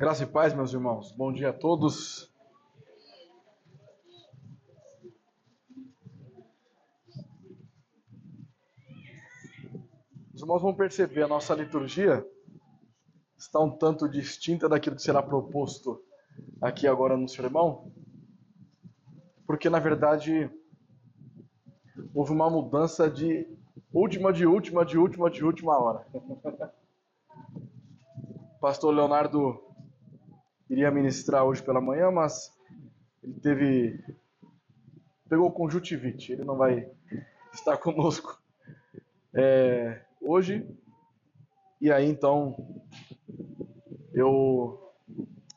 Graça e paz, meus irmãos. Bom dia a todos. Os irmãos vão perceber, a nossa liturgia está um tanto distinta daquilo que será proposto aqui agora no sermão, porque na verdade houve uma mudança de última hora. O pastor Leonardo iria ministrar hoje pela manhã, mas ele pegou conjuntivite, ele não vai estar conosco hoje. E aí então eu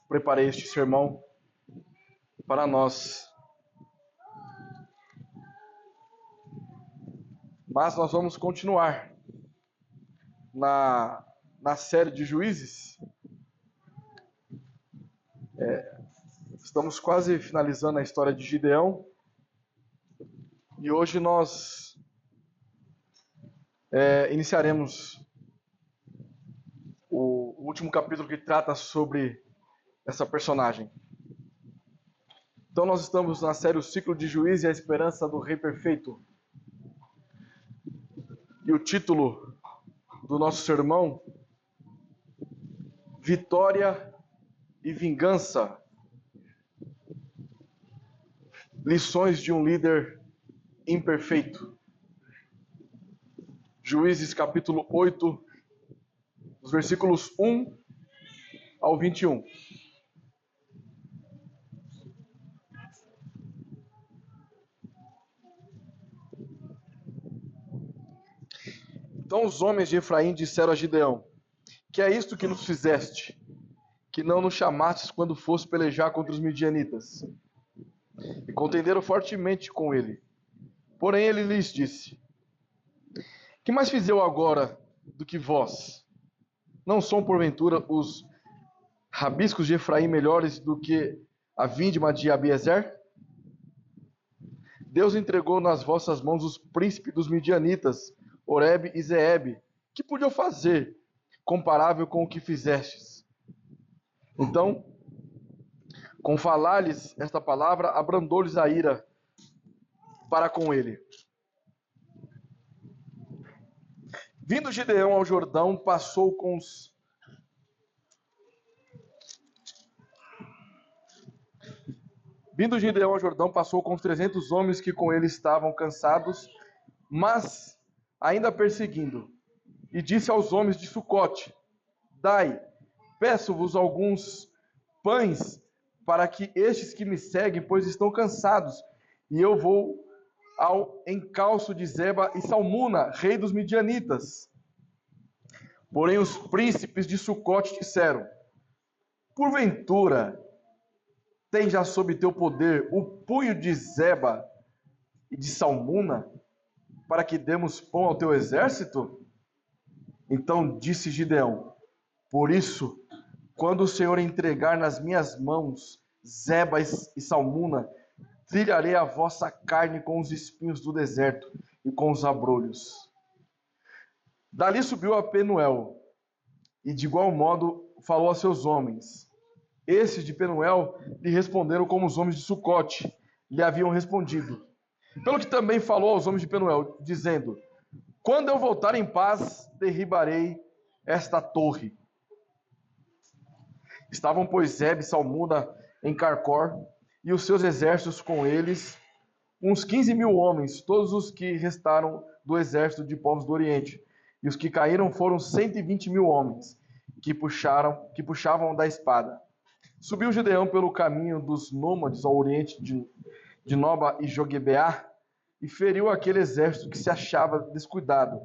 preparei este sermão para nós. Mas nós vamos continuar na série de Juízes. Estamos quase finalizando a história de Gideão. E hoje nós iniciaremos o último capítulo que trata sobre essa personagem. Então nós estamos na série O Ciclo de Juízes e a Esperança do Rei Perfeito. E o título do nosso sermão: Vitória e Vingança. Lições de um líder imperfeito. Juízes capítulo 8, os versículos 1 ao 21. Então os homens de Efraim disseram a Gideão: Que é isto que nos fizeste? Que não nos chamastes quando fosse pelejar contra os midianitas? E contenderam fortemente com ele. Porém ele lhes disse: Que mais fiz eu agora do que vós? Não são porventura os rabiscos de Efraim melhores do que a vindima de Abiezer? Deus entregou nas vossas mãos os príncipes dos midianitas, Oreb e Zeeb. Que podiam fazer comparável com o que fizestes? Então, com falar-lhes esta palavra, abrandou-lhes a ira para com ele. Vindo Gideão ao Jordão, passou com os Vindo Gideão ao Jordão, passou com os 300 homens que com ele estavam cansados, mas ainda perseguindo. E disse aos homens de Sucote: Dai, peço-vos alguns pães para que estes que me seguem, pois estão cansados, e eu vou ao encalço de Zeba e Salmuna, rei dos midianitas. Porém os príncipes de Sucote disseram: Porventura tem já sob teu poder o punho de Zeba e de Salmuna, para que demos pão ao teu exército? Então disse Gideão: Por isso, quando o Senhor entregar nas minhas mãos Zeba e Salmuna, trilharei a vossa carne com os espinhos do deserto e com os abrolhos. Dali subiu a Penuel, e de igual modo falou a seus homens. Esses de Penuel lhe responderam como os homens de Sucote lhe haviam respondido. Pelo que também falou aos homens de Penuel, dizendo: Quando eu voltar em paz, derribarei esta torre. Estavam, pois, Zeb e Salmuna em Carcor, e os seus exércitos com eles, uns 15.000 homens, todos os que restaram do exército de povos do Oriente. E os que caíram foram 120.000 homens, que puxavam da espada. Subiu Gideão pelo caminho dos nômades ao oriente de Noba e Joguebeá, e feriu aquele exército que se achava descuidado.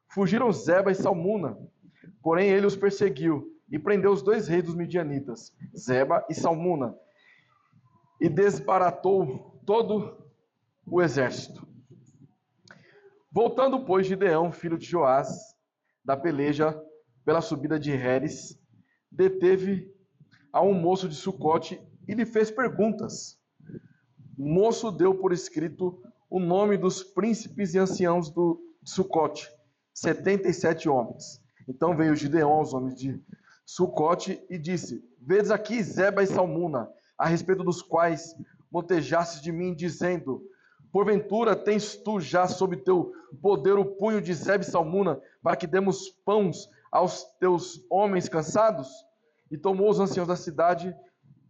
Fugiram Zeba e Salmuna, porém ele os perseguiu, e prendeu os 2 reis dos midianitas, Zeba e Salmuna, e desbaratou todo o exército. Voltando, pois, Gideão, filho de Joás, da peleja pela subida de Heres, deteve a um moço de Sucote e lhe fez perguntas. O moço deu por escrito o nome dos príncipes e anciãos de Sucote, 77 homens. Então veio Gideão aos homens de Sucote e disse: Vedes aqui Zeba e Salmuna, a respeito dos quais motejastes de mim, dizendo: Porventura tens tu já sob teu poder o punho de Zeba e Salmuna, para que demos pães aos teus homens cansados? E tomou os anciãos da cidade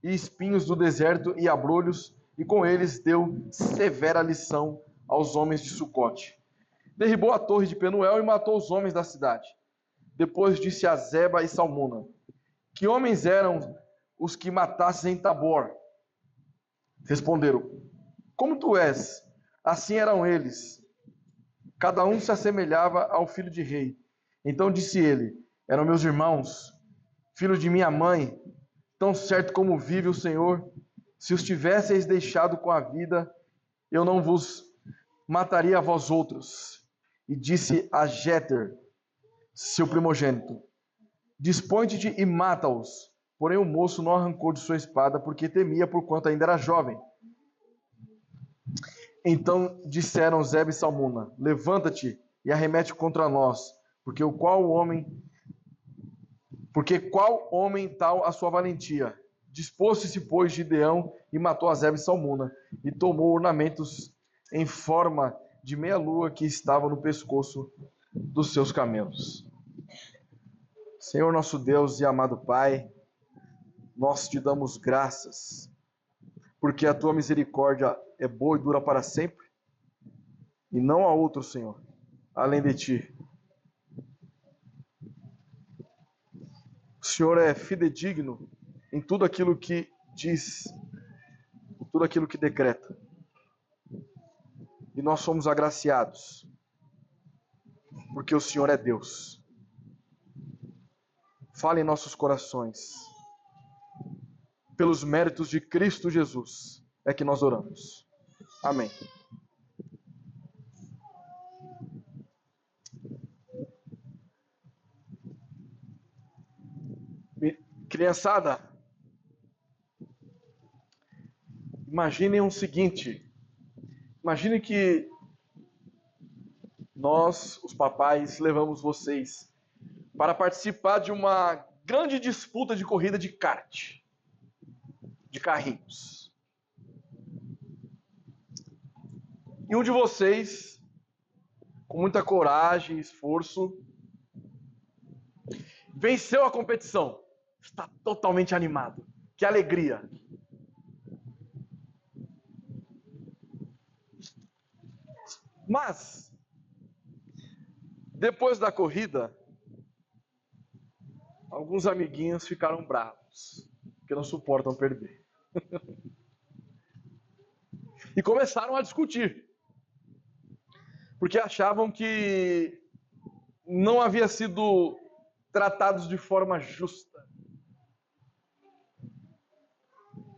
e espinhos do deserto e abrolhos, e com eles deu severa lição aos homens de Sucote. Derribou a torre de Penuel e matou os homens da cidade. Depois disse a Zeba e Salmuna: Que homens eram os que matasses em Tabor? Responderam: Como tu és, assim eram eles. Cada um se assemelhava ao filho de rei. Então disse ele: Eram meus irmãos, filhos de minha mãe. Tão certo como vive o Senhor, se os tivesseis deixado com a vida, eu não vos mataria a vós outros. E disse a Jéter, seu primogênito: Dispõe-te e mata-os. Porém o moço não arrancou de sua espada, porque temia, porquanto ainda era jovem. Então disseram Zeba e Salmuna: Levanta-te e arremete contra nós, porque qual homem tal a sua valentia? Dispôs-se, pois, Gideão e matou a Zeba e Salmuna, e tomou ornamentos em forma de meia-lua que estavam no pescoço dos seus camelos. Senhor nosso Deus e amado Pai, nós te damos graças, porque a tua misericórdia é boa e dura para sempre, e não há outro, Senhor, além de ti. O Senhor é fidedigno em tudo aquilo que diz, em tudo aquilo que decreta. E nós somos agraciados, porque o Senhor é Deus. Fale em nossos corações. Pelos méritos de Cristo Jesus é que nós oramos. Amém. Criançada, imaginem o seguinte. Imagine que nós, os papais, levamos vocês para participar de uma grande disputa de corrida de kart, de carrinhos. E um de vocês, com muita coragem e esforço, venceu a competição. Está totalmente animado. Que alegria! Mas, depois da corrida, alguns amiguinhos ficaram bravos, porque não suportam perder. E começaram a discutir, porque achavam que não havia sido tratados de forma justa.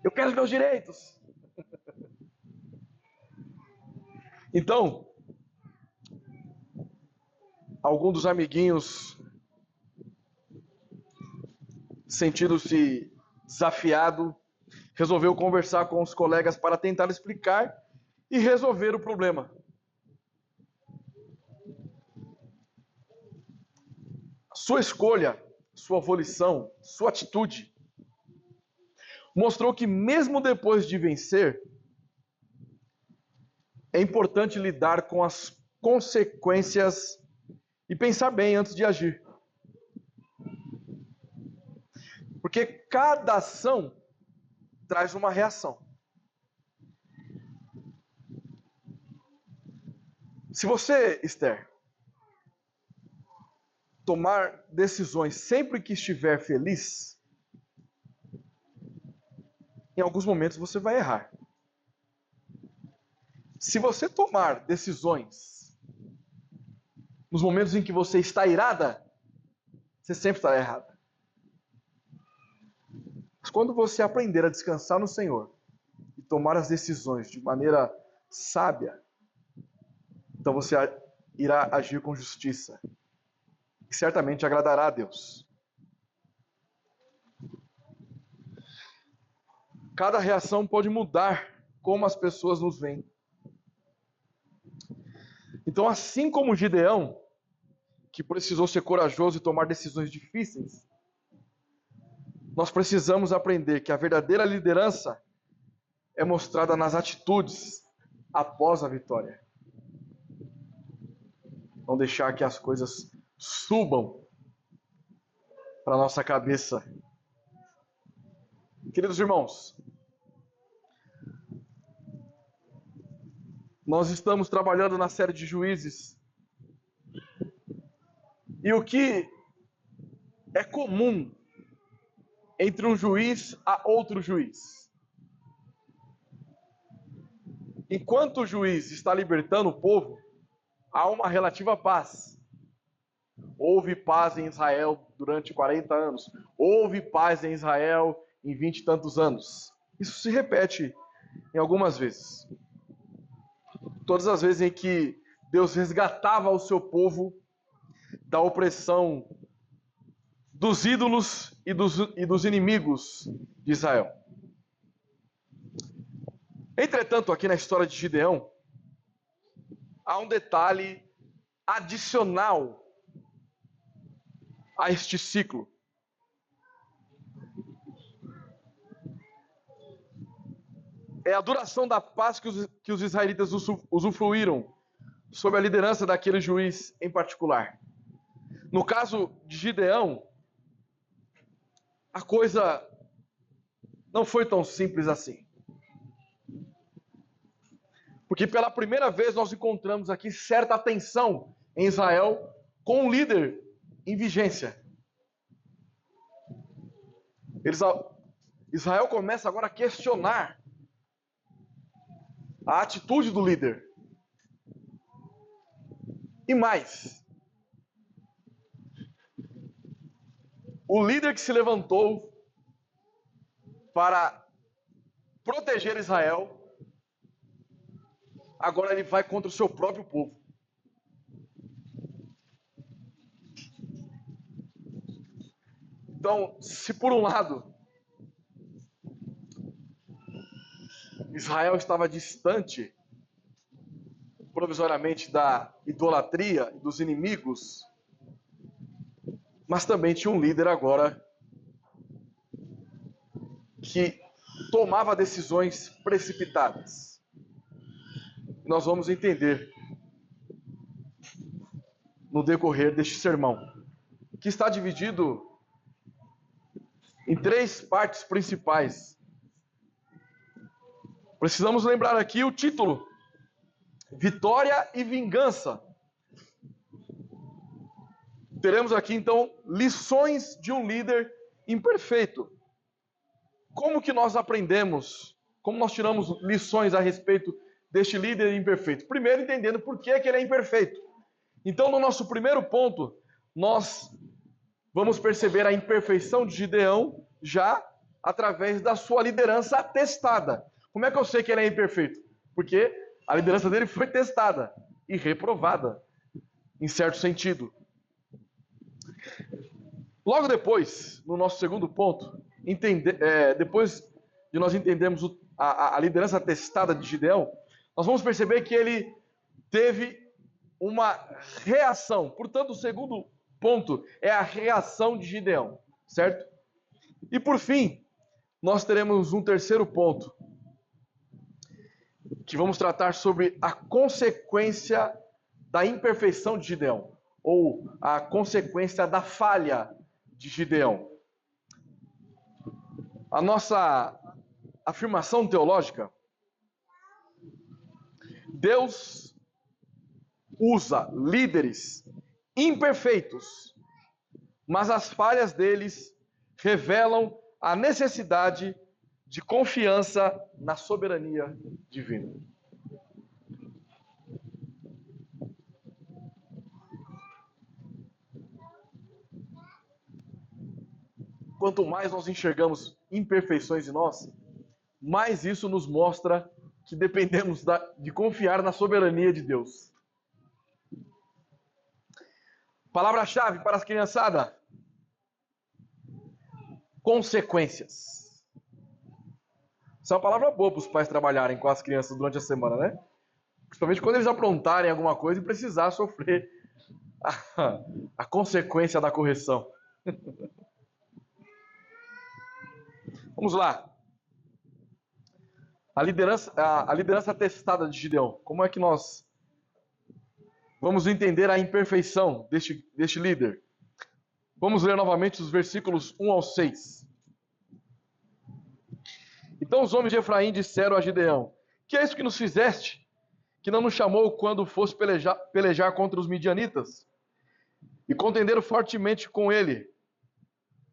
Eu quero os meus direitos. Então, algum dos amiguinhos, sentindo-se desafiado, resolveu conversar com os colegas para tentar explicar e resolver o problema. Sua escolha, sua volição, sua atitude mostrou que mesmo depois de vencer, é importante lidar com as consequências e pensar bem antes de agir. Porque cada ação traz uma reação. Se você, Esther, tomar decisões sempre que estiver feliz, em alguns momentos você vai errar. Se você tomar decisões nos momentos em que você está irada, você sempre estará errada. Mas quando você aprender a descansar no Senhor e tomar as decisões de maneira sábia, então você irá agir com justiça, que certamente agradará a Deus. Cada reação pode mudar como as pessoas nos veem. Então, assim como Gideão, que precisou ser corajoso e tomar decisões difíceis, nós precisamos aprender que a verdadeira liderança é mostrada nas atitudes após a vitória. Não deixar que as coisas subam para a nossa cabeça. Queridos irmãos, nós estamos trabalhando na série de Juízes. E o que é comum entre um juiz a outro juiz? Enquanto o juiz está libertando o povo, há uma relativa paz. Houve paz em Israel durante 40 anos. Houve paz em Israel em 20 e tantos anos. Isso se repete em algumas vezes. Todas as vezes em que Deus resgatava o seu povo da opressão dos ídolos e dos inimigos de Israel. Entretanto, aqui na história de Gideão, há um detalhe adicional a este ciclo. É a duração da paz que os israelitas usufruíram sob a liderança daquele juiz em particular. No caso de Gideão, a coisa não foi tão simples assim. Porque pela primeira vez nós encontramos aqui certa tensão em Israel com um líder em vigência. Israel começa agora a questionar a atitude do líder. E mais, o líder que se levantou para proteger Israel, agora ele vai contra o seu próprio povo. Então, se por um lado Israel estava distante provisoriamente da idolatria e dos inimigos, mas também tinha um líder agora que tomava decisões precipitadas. Nós vamos entender no decorrer deste sermão, que está dividido em 3 partes principais. Precisamos lembrar aqui o título: Vitória e Vingança. Teremos aqui então lições de um líder imperfeito. Como que nós aprendemos, como nós tiramos lições a respeito deste líder imperfeito? Primeiro, entendendo por que ele é imperfeito. Então, no nosso primeiro ponto, nós vamos perceber a imperfeição de Gideão já através da sua liderança testada. Como é que eu sei que ele é imperfeito? Porque a liderança dele foi testada e reprovada, em certo sentido. Logo depois, no nosso segundo ponto, depois de nós entendermos a liderança testada de Gideão, nós vamos perceber que ele teve uma reação. Portanto, o segundo ponto é a reação de Gideão, certo? E por fim, nós teremos um terceiro ponto, que vamos tratar sobre a consequência da imperfeição de Gideão, ou a consequência da falha de Gideão. A nossa afirmação teológica: Deus usa líderes imperfeitos, mas as falhas deles revelam a necessidade de confiança na soberania divina. Quanto mais nós enxergamos imperfeições em nós, mais isso nos mostra que dependemos de confiar na soberania de Deus. Palavra-chave para as criançadas: consequências. Isso é uma palavra boa para os pais trabalharem com as crianças durante a semana, né? Principalmente quando eles aprontarem alguma coisa e precisar sofrer a consequência da correção. Vamos lá. A liderança atestada de Gideão. Como é que nós vamos entender a imperfeição deste líder? Vamos ler novamente os versículos 1 ao 6. Então os homens de Efraim disseram a Gideão: que é isso que nos fizeste? Que não nos chamou quando fosse pelejar contra os midianitas? E contenderam fortemente com ele.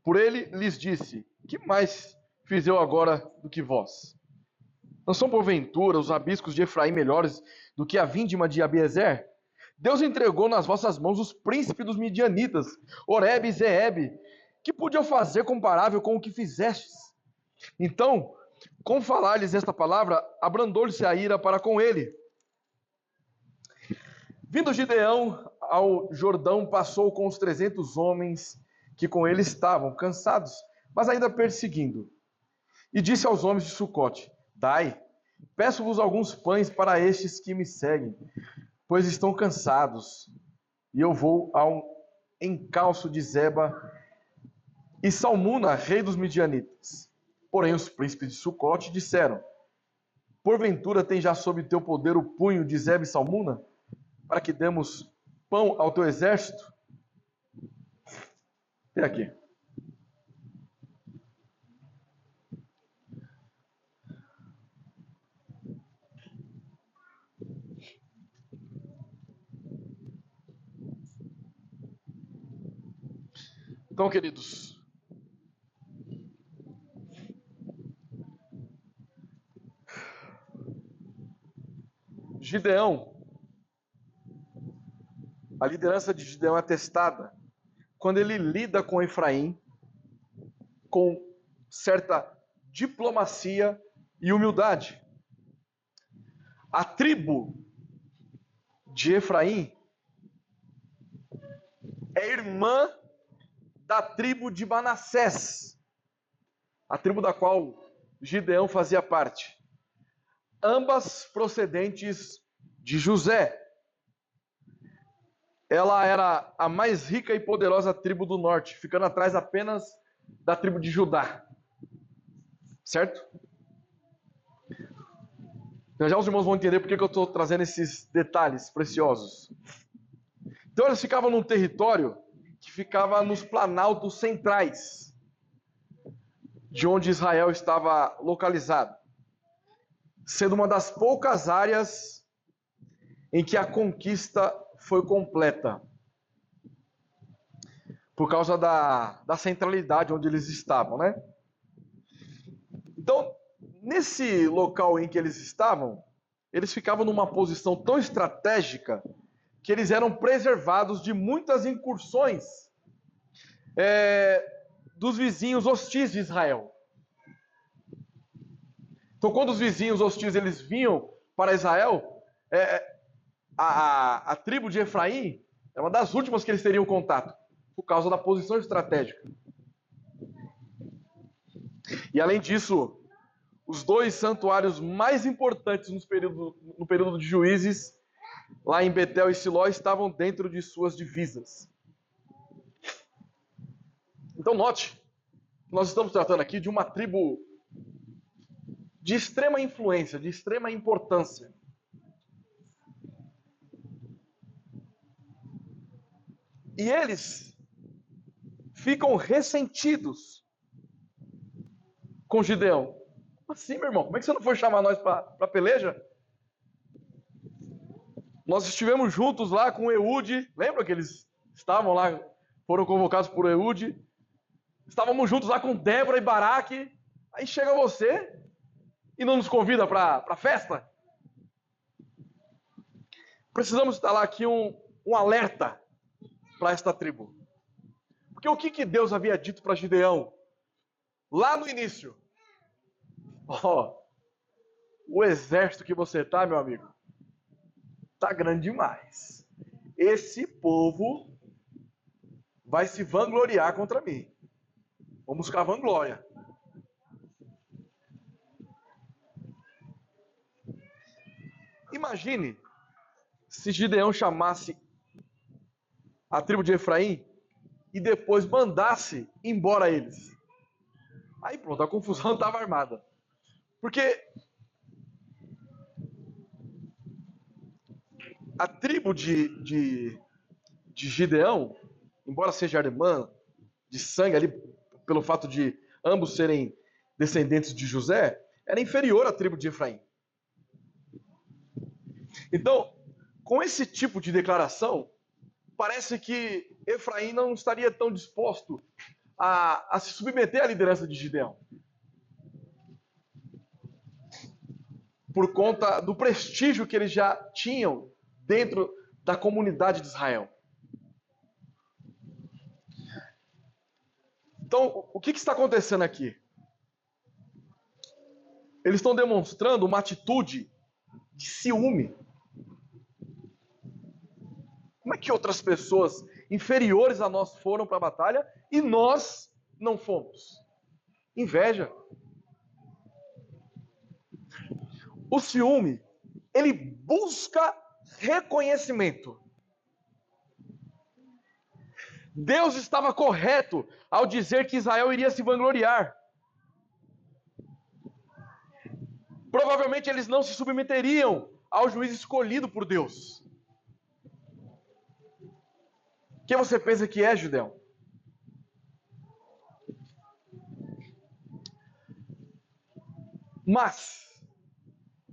Por ele lhes disse: que mais fiz eu agora do que vós? Não são porventura os abiscos de Efraim melhores do que a vindima de Abiezer? Deus entregou nas vossas mãos os príncipes dos midianitas, Oreb e Zeeb. Que podiam fazer comparável com o que fizestes? Então, com falar-lhes esta palavra, abrandou-lhe-se a ira para com ele. Vindo Gideão ao Jordão, passou com os 300 homens que com ele estavam, cansados, mas ainda perseguindo. E disse aos homens de Sucote: dai, peço-vos alguns pães para estes que me seguem, pois estão cansados. E eu vou ao encalço de Zeba e Salmuna, rei dos midianitas. Porém os príncipes de Sucote disseram: porventura tem já sob teu poder o punho de Zeba e Salmuna, para que demos pão ao teu exército? Até aqui. Então, queridos, Gideão, a liderança de Gideão é atestada quando ele lida com Efraim com certa diplomacia e humildade. A tribo de Efraim é irmã da tribo de Manassés, a tribo da qual Gideão fazia parte. Ambas procedentes de José. Ela era a mais rica e poderosa tribo do norte, ficando atrás apenas da tribo de Judá. Certo? Já os irmãos vão entender por que eu estou trazendo esses detalhes preciosos. Então eles ficavam num território que ficava nos planaltos centrais de onde Israel estava localizado, sendo uma das poucas áreas em que a conquista foi completa, por causa da centralidade onde eles estavam, né? Então, nesse local em que eles estavam, eles ficavam numa posição tão estratégica que eles eram preservados de muitas incursões dos vizinhos hostis de Israel. Então, quando os vizinhos hostis eles vinham para Israel, a tribo de Efraim é uma das últimas que eles teriam contato, por causa da posição estratégica. E além disso, os dois santuários mais importantes no período de Juízes, lá em Betel e Siló, estavam dentro de suas divisas. Então note, nós estamos tratando aqui de uma tribo de extrema influência, de extrema importância. E eles ficam ressentidos com Gideão. Assim, meu irmão, como é que você não foi chamar nós para peleja? Nós estivemos juntos lá com Eude, lembra que eles estavam lá, foram convocados por Eude? Estávamos juntos lá com Débora e Baraque. Aí chega você e não nos convida para a festa? Precisamos instalar aqui um alerta para esta tribo. Porque o que Deus havia dito para Gideão lá no início? O exército que você tá, meu amigo, tá grande demais. Esse povo vai se vangloriar contra mim. Vamos buscar vanglória. Imagine se Gideão chamasse a tribo de Efraim e depois mandasse embora eles. Aí pronto, a confusão estava armada. Porque a tribo de Gideão, embora seja irmã de sangue ali, pelo fato de ambos serem descendentes de José, era inferior à tribo de Efraim. Então, com esse tipo de declaração, parece que Efraim não estaria tão disposto a se submeter à liderança de Gideão, por conta do prestígio que eles já tinham dentro da comunidade de Israel. Então, o que está acontecendo aqui? Eles estão demonstrando uma atitude de ciúme. Como é que outras pessoas inferiores a nós foram para a batalha e nós não fomos? Inveja. O ciúme, ele busca reconhecimento. Deus estava correto ao dizer que Israel iria se vangloriar. Provavelmente eles não se submeteriam ao juiz escolhido por Deus. Quem você pensa que é, Gideão? Mas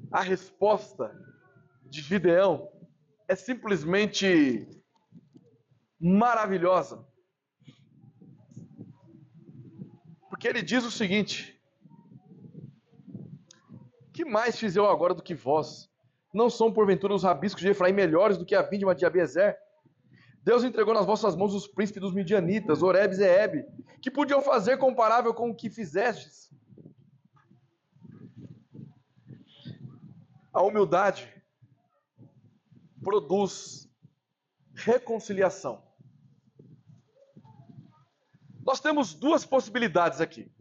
a resposta de Gideão é simplesmente maravilhosa. Porque ele diz o seguinte: que mais fiz eu agora do que vós? Não são porventura os rabiscos de Efraim melhores do que a vindima de Abiezer? Deus entregou nas vossas mãos os príncipes dos midianitas, Oreb e Zeeb, que podiam fazer comparável com o que fizestes. A humildade produz reconciliação. Nós temos duas possibilidades aqui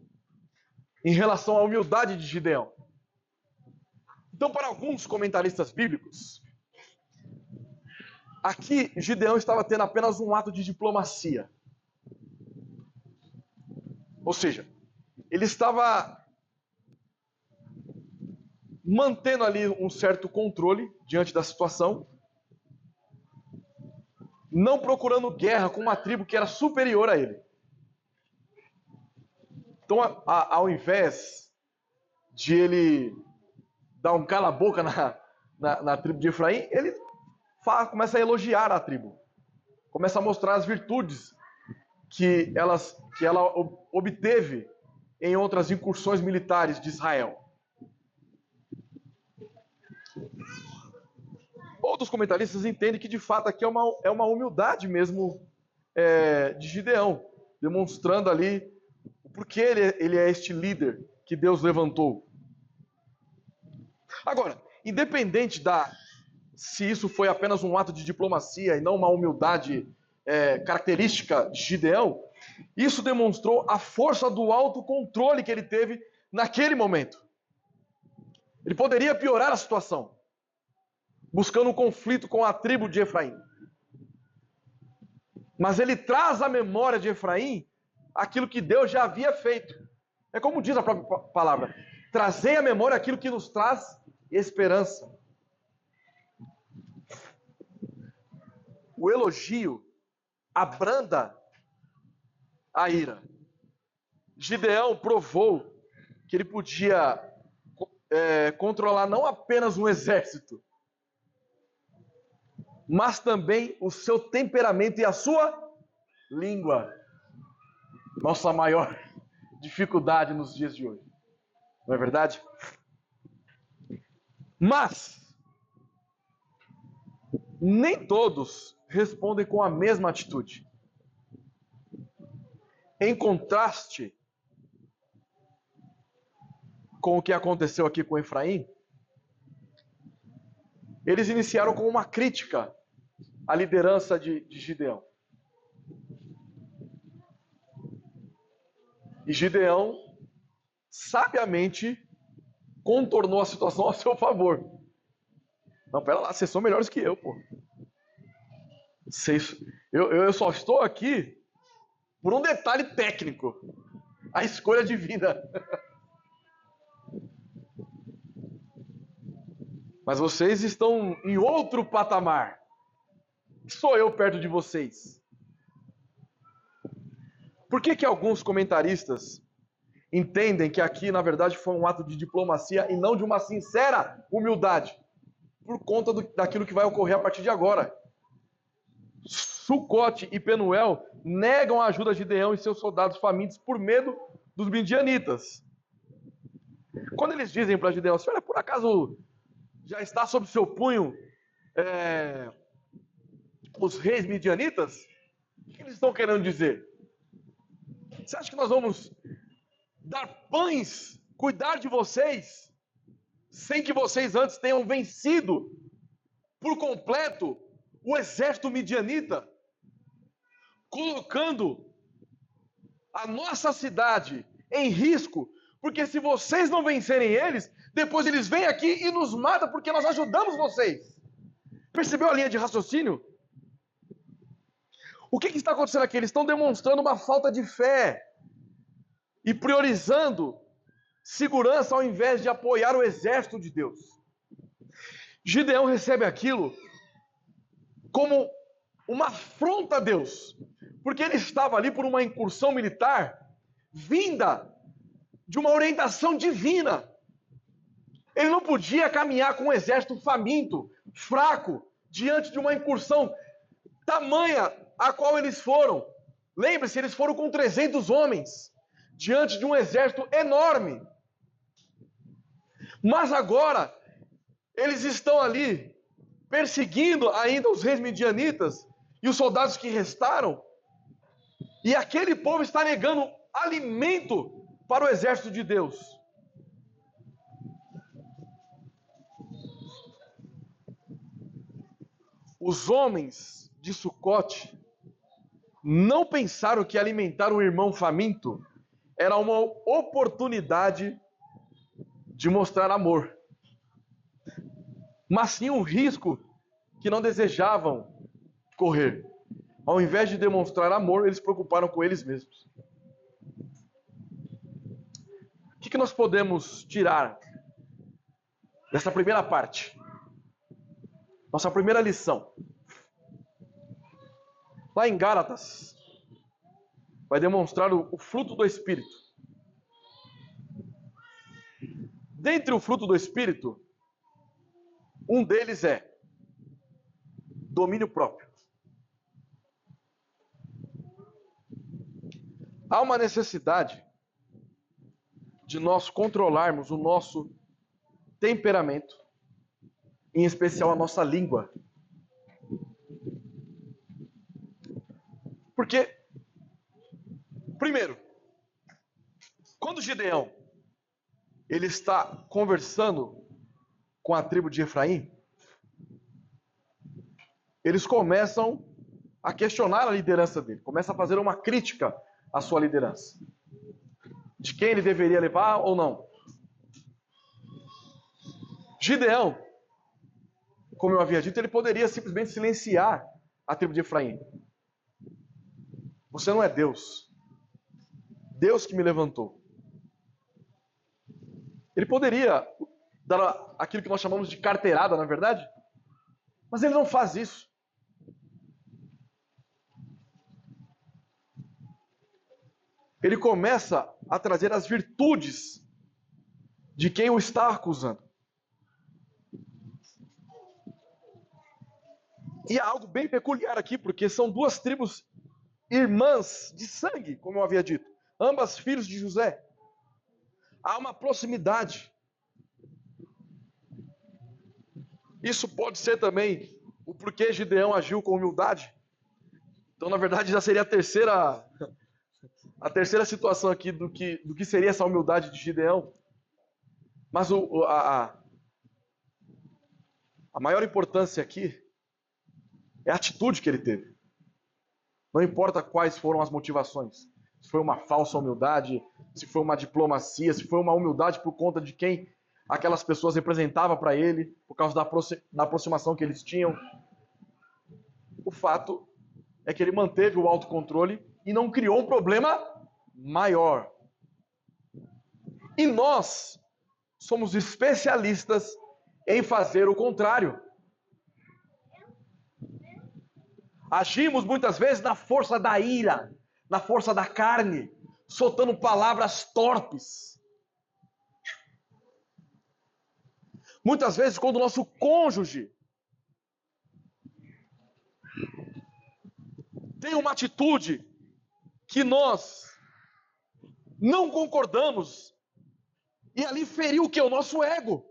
em relação à humildade de Gideão. Então, para alguns comentaristas bíblicos, aqui Gideão estava tendo apenas um ato de diplomacia. Ou seja, ele estava mantendo ali um certo controle diante da situação, não procurando guerra com uma tribo que era superior a ele. Então, ao invés de ele dar um cala-boca na tribo de Efraim, ele começa a elogiar a tribo. Começa a mostrar as virtudes que ela obteve em outras incursões militares de Israel. Outros comentaristas entendem que, de fato, aqui é uma humildade mesmo de Gideão, demonstrando ali o porquê ele é este líder que Deus levantou. Agora, independente se isso foi apenas um ato de diplomacia e não uma humildade característica de Gideão, isso demonstrou a força do autocontrole que ele teve naquele momento. Ele poderia piorar a situação, buscando um conflito com a tribo de Efraim. Mas ele traz à memória de Efraim aquilo que Deus já havia feito. É como diz a própria palavra: trazei à memória aquilo que nos traz esperança. O elogio abranda a ira. Gideão provou que ele podia controlar não apenas um exército, mas também o seu temperamento e a sua língua. Nossa maior dificuldade nos dias de hoje. Não é verdade? Mas nem todos respondem com a mesma atitude. Em contraste com o que aconteceu aqui com Efraim, eles iniciaram com uma crítica à liderança de Gideão. E Gideão sabiamente contornou a situação a seu favor. Não, pera lá, vocês são melhores que eu, pô. Eu só estou aqui por um detalhe técnico. A escolha divina. Mas vocês estão em outro patamar. Sou eu perto de vocês. Por que alguns comentaristas entendem que aqui, na verdade, foi um ato de diplomacia e não de uma sincera humildade? Por conta daquilo que vai ocorrer a partir de agora. Sucote e Penuel negam a ajuda de Gideão e seus soldados famintos por medo dos midianitas. Quando eles dizem para Gideão, olha, por acaso já está sob seu punho os reis midianitas? O que eles estão querendo dizer? Você acha que nós vamos dar pães, cuidar de vocês, sem que vocês antes tenham vencido por completo o exército midianita, colocando a nossa cidade em risco, porque se vocês não vencerem eles, depois eles vêm aqui e nos matam porque nós ajudamos vocês. Percebeu a linha de raciocínio? O que está acontecendo aqui? Eles estão demonstrando uma falta de fé e priorizando segurança ao invés de apoiar o exército de Deus. Gideão recebe aquilo como uma afronta a Deus, porque ele estava ali por uma incursão militar vinda de uma orientação divina. Ele não podia caminhar com um exército faminto, fraco, diante de uma incursão tamanha a qual eles foram. Lembre-se, eles foram com 300 homens, diante de um exército enorme. Mas agora, eles estão ali, perseguindo ainda os reis midianitas e os soldados que restaram. E aquele povo está negando alimento para o exército de Deus. Os homens de Sucote não pensaram que alimentar um irmão faminto era uma oportunidade de mostrar amor, mas sim um risco que não desejavam correr. Ao invés de demonstrar amor, eles se preocuparam com eles mesmos. O que nós podemos tirar dessa primeira parte? Nossa primeira lição. Lá em Gálatas, vai demonstrar o fruto do Espírito. Dentre o fruto do Espírito, um deles é domínio próprio. Há uma necessidade de nós controlarmos o nosso temperamento, em especial a nossa língua. Porque, primeiro, quando Gideão ele está conversando com a tribo de Efraim, eles começam a questionar a liderança dele, começam a fazer uma crítica à sua liderança, de quem ele deveria levar ou não. Gideão, como eu havia dito, ele poderia simplesmente silenciar a tribo de Efraim. Você não é Deus. Deus que me levantou. Ele poderia dar aquilo que nós chamamos de carteirada, na verdade, mas ele não faz isso. Ele começa a trazer as virtudes de quem o está acusando. E há algo bem peculiar aqui, porque são duas tribos irmãs de sangue, como eu havia dito, ambas filhos de José. Há uma proximidade. Isso pode ser também o porquê Gideão agiu com humildade. Então, na verdade, já seria a terceira situação aqui do que seria essa humildade de Gideão. Mas a maior importância aqui é a atitude que ele teve. Não importa quais foram as motivações. Se foi uma falsa humildade, se foi uma diplomacia, se foi uma humildade por conta de quem aquelas pessoas representavam para ele, por causa da aproximação que eles tinham. O fato é que ele manteve o autocontrole e não criou um problema maior. E nós somos especialistas em fazer o contrário. Agimos muitas vezes na força da ira, na força da carne, soltando palavras torpes. Muitas vezes, quando o nosso cônjuge tem uma atitude que nós não concordamos, e ali feriu o que? O nosso ego.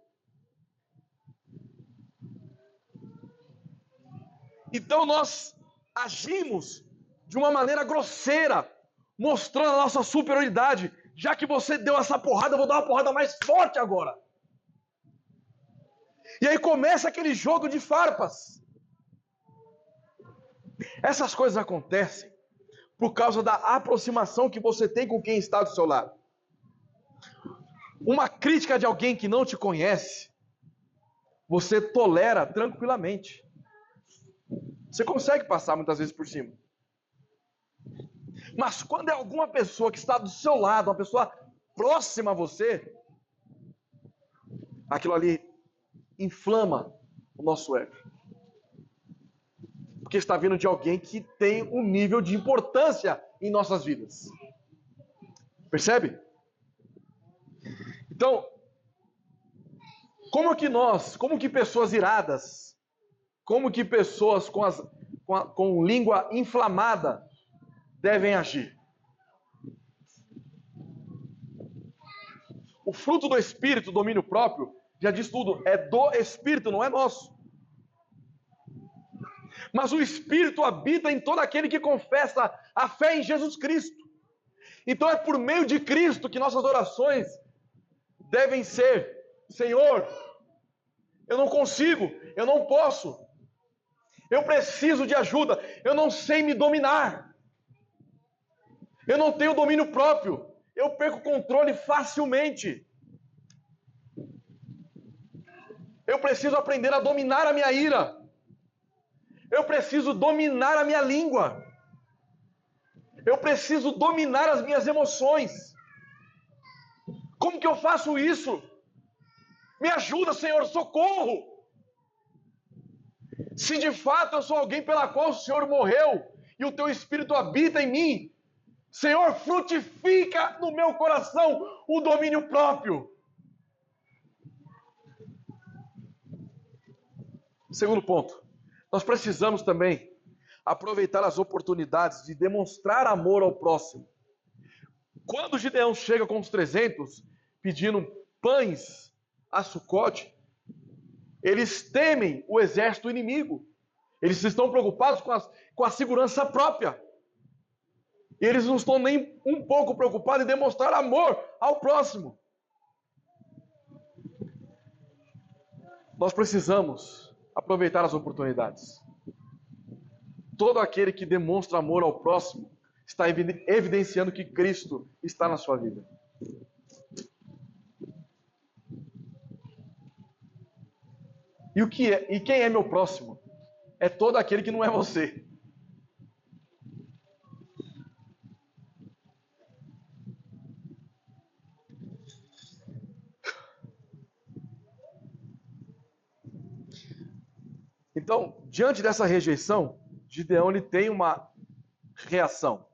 Então nós agimos de uma maneira grosseira, mostrando a nossa superioridade. Já que você deu essa porrada, eu vou dar uma porrada mais forte agora. E aí começa aquele jogo de farpas. Essas coisas acontecem por causa da aproximação que você tem com quem está do seu lado. Uma crítica de alguém que não te conhece, você tolera tranquilamente. Você consegue passar muitas vezes por cima. Mas quando é alguma pessoa que está do seu lado, uma pessoa próxima a você, aquilo ali inflama o nosso ego. Porque está vindo de alguém que tem um nível de importância em nossas vidas. Percebe? Então, como que pessoas iradas, como que pessoas com língua inflamada devem agir? O fruto do Espírito, domínio próprio, já diz tudo, é do Espírito, não é nosso. Mas o Espírito habita em todo aquele que confessa a fé em Jesus Cristo. Então é por meio de Cristo que nossas orações devem ser: Senhor, eu não consigo, eu não posso, eu preciso de ajuda, eu não sei me dominar, eu não tenho domínio próprio, eu perco o controle facilmente. Eu preciso aprender a dominar a minha ira. Eu preciso dominar a minha língua. Eu preciso dominar as minhas emoções. Como que eu faço isso? Me ajuda, Senhor, socorro! Se de fato eu sou alguém pela qual o Senhor morreu e o teu Espírito habita em mim, Senhor, frutifica no meu coração o domínio próprio. Segundo ponto, nós precisamos também aproveitar as oportunidades de demonstrar amor ao próximo. Quando Gideão chega com os 300 pedindo pães a Sucote, eles temem o exército inimigo. Eles estão preocupados com a segurança própria. E eles não estão nem um pouco preocupados em demonstrar amor ao próximo. Nós precisamos aproveitar as oportunidades. Todo aquele que demonstra amor ao próximo está evidenciando que Cristo está na sua vida. E quem é meu próximo? É todo aquele que não é você. Então, diante dessa rejeição, Gideão ele tem uma reação.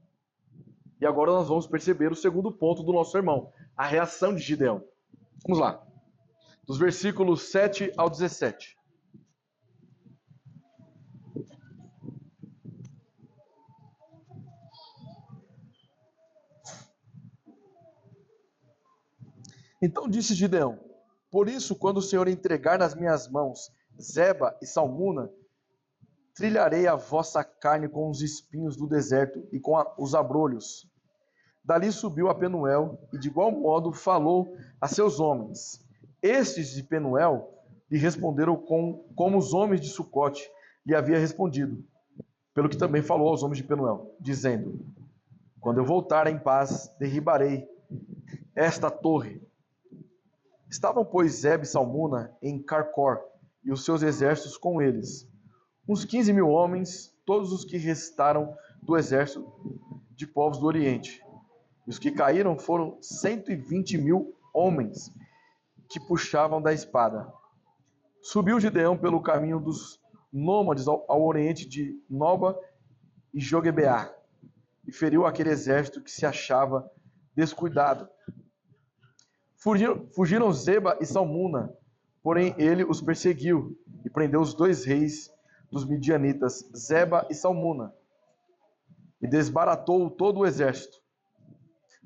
E agora nós vamos perceber o segundo ponto do nosso sermão, a reação de Gideão. Vamos lá. Dos versículos 7 ao 17. Então disse Gideão: por isso, quando o Senhor entregar nas minhas mãos Zeba e Salmuna, trilharei a vossa carne com os espinhos do deserto e com os abrolhos. Dali subiu a Penuel e de igual modo falou a seus homens. Estes de Penuel lhe responderam como os homens de Sucote lhe havia respondido, pelo que também falou aos homens de Penuel, dizendo: quando eu voltar em paz, derribarei esta torre. Estavam, pois, Zeba e Salmuna em Carcor, e os seus exércitos com eles, uns 15.000 homens, todos os que restaram do exército de povos do Oriente. E os que caíram foram 120.000 homens que puxavam da espada. Subiu Gideão pelo caminho dos nômades ao oriente de Noba e Joguebeá, e feriu aquele exército que se achava descuidado. Fugiram Zeba e Salmuna, porém ele os perseguiu e prendeu os 2 reis dos midianitas, Zeba e Salmuna, e desbaratou todo o exército.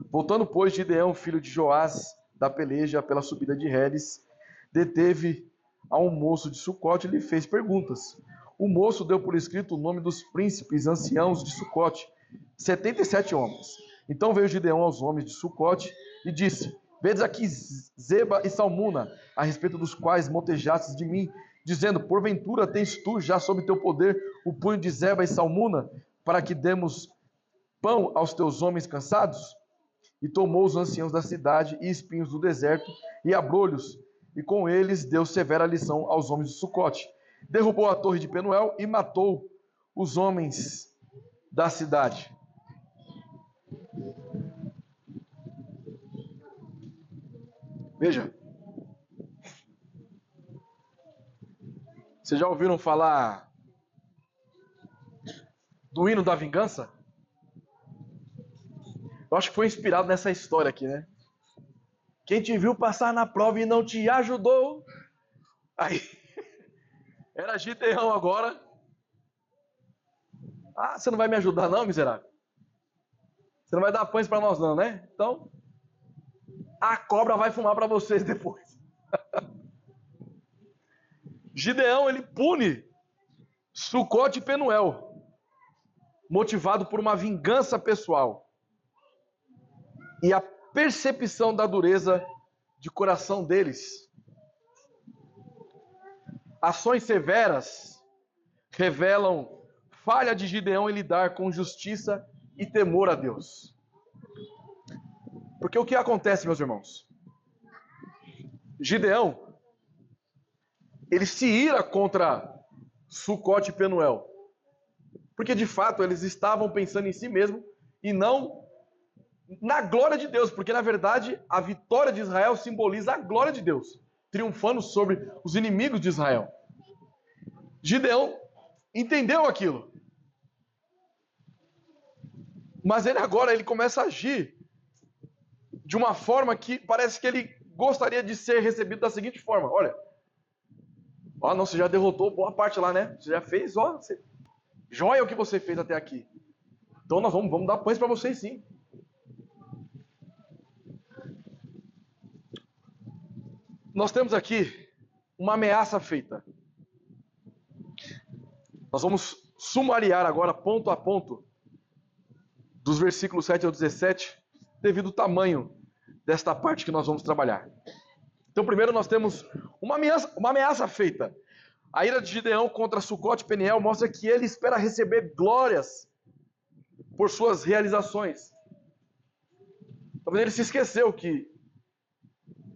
Voltando, pois, Gideão, filho de Joás, da peleja pela subida de Heres, deteve a um moço de Sucote e lhe fez perguntas. O moço deu por escrito o nome dos príncipes anciãos de Sucote, 77 homens. Então veio Gideão aos homens de Sucote e disse: Vedes aqui Zeba e Salmuna, a respeito dos quais motejastes de mim, dizendo: Porventura tens tu já sob teu poder o punho de Zeba e Salmuna, para que demos pão aos teus homens cansados? E tomou os anciãos da cidade e espinhos do deserto e abrolhos, e com eles deu severa lição aos homens de Sucote. Derrubou a torre de Penuel e matou os homens da cidade. Veja. Vocês já ouviram falar do hino da vingança? Eu acho que foi inspirado nessa história aqui, né? Quem te viu passar na prova e não te ajudou. Aí, era Gideão agora. Ah, você não vai me ajudar não, miserável? Você não vai dar pães para nós não, né? Então, a cobra vai fumar para vocês depois. Gideão, ele pune Sucote e Penuel, motivado por uma vingança pessoal e a percepção da dureza de coração deles. Ações severas revelam falha de Gideão em lidar com justiça e temor a Deus. Porque o que acontece, meus irmãos? Gideão, ele se ira contra Sucote e Penuel. Porque de fato eles estavam pensando em si mesmo e não na glória de Deus. Porque na verdade a vitória de Israel simboliza a glória de Deus, triunfando sobre os inimigos de Israel. Gideão entendeu aquilo. Mas ele agora ele começa a agir de uma forma que parece que ele gostaria de ser recebido da seguinte forma: olha, ó, não, você já derrotou boa parte lá, né? Você já fez, ó, você... joia o que você fez até aqui. Então nós vamos dar pães para vocês sim. Nós temos aqui uma ameaça feita. Nós vamos sumariar agora, ponto a ponto, dos versículos 7 ao 17, devido ao tamanho desta parte que nós vamos trabalhar. Então, primeiro nós temos uma ameaça feita. A ira de Gideão contra Sucote e Penuel mostra que ele espera receber glórias por suas realizações. Talvez ele se esqueceu que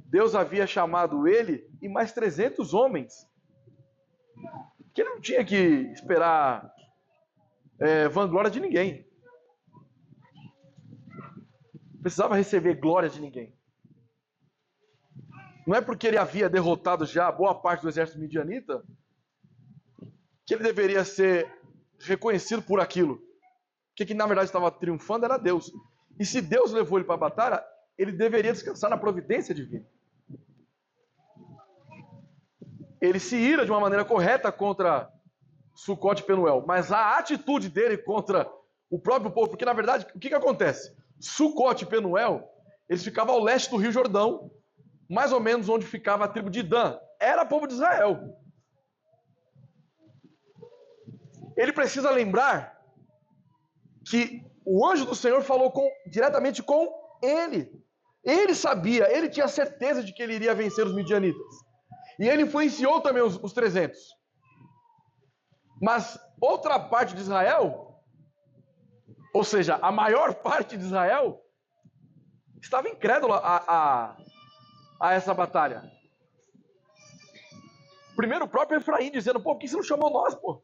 Deus havia chamado ele e mais 300 homens. Que ele não tinha que esperar vanglória de ninguém. Precisava receber glória de ninguém. Não é porque ele havia derrotado já boa parte do exército midianita que ele deveria ser reconhecido por aquilo. Que na verdade estava triunfando era Deus. E se Deus levou ele para a batalha, ele deveria descansar na providência divina. Ele se ira de uma maneira correta contra Sucote e Penuel, mas a atitude dele contra o próprio povo, porque na verdade, o que acontece? Sucote e Penuel, eles ficavam ao leste do Rio Jordão, mais ou menos onde ficava a tribo de Dan. Era povo de Israel. Ele precisa lembrar que o anjo do Senhor falou diretamente com ele. Ele sabia, ele tinha certeza de que ele iria vencer os midianitas. E ele influenciou também os 300. Mas outra parte de Israel, ou seja, a maior parte de Israel, estava incrédula a essa batalha. Primeiro o próprio Efraim dizendo: pô, por que você não chamou nós, pô?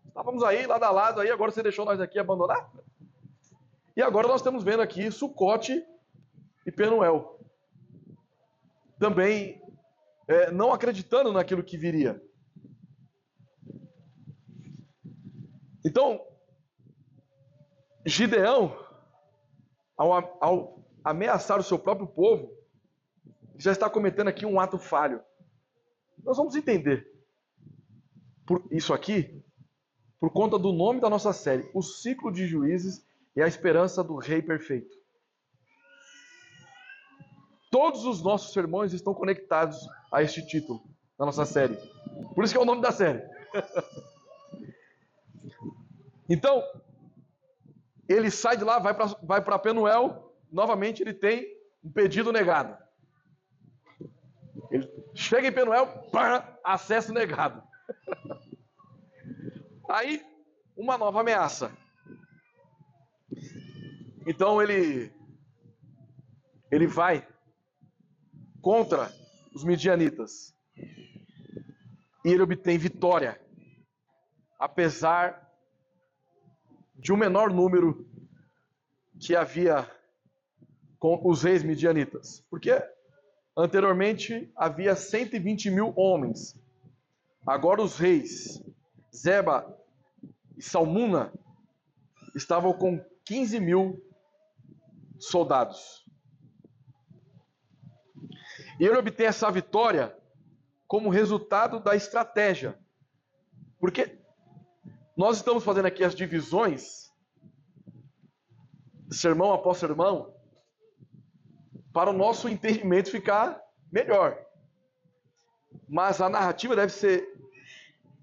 Estávamos aí, lado a lado, aí agora você deixou nós aqui abandonar? E agora nós estamos vendo aqui Sucote e Penuel. também não acreditando naquilo que viria. Então, Gideão, ao ameaçar o seu próprio povo, já está cometendo aqui um ato falho. Nós vamos entender isso aqui por conta do nome da nossa série, O Ciclo de Juízes e a Esperança do Rei Perfeito. Todos os nossos sermões estão conectados a este título da nossa série. Por isso que é o nome da série. Então, ele sai de lá, vai para Penuel, novamente ele tem um pedido negado. Ele chega em Penuel, acesso negado. Aí, uma nova ameaça. Então ele vai contra os midianitas. E ele obtém vitória, apesar de um menor número que havia com os reis midianitas. Porque anteriormente havia 120 mil homens. Agora os reis Zeba e Salmuna estavam com 15 mil soldados. E ele obtém essa vitória como resultado da estratégia. Porque nós estamos fazendo aqui as divisões, sermão após sermão, para o nosso entendimento ficar melhor. Mas a narrativa deve ser...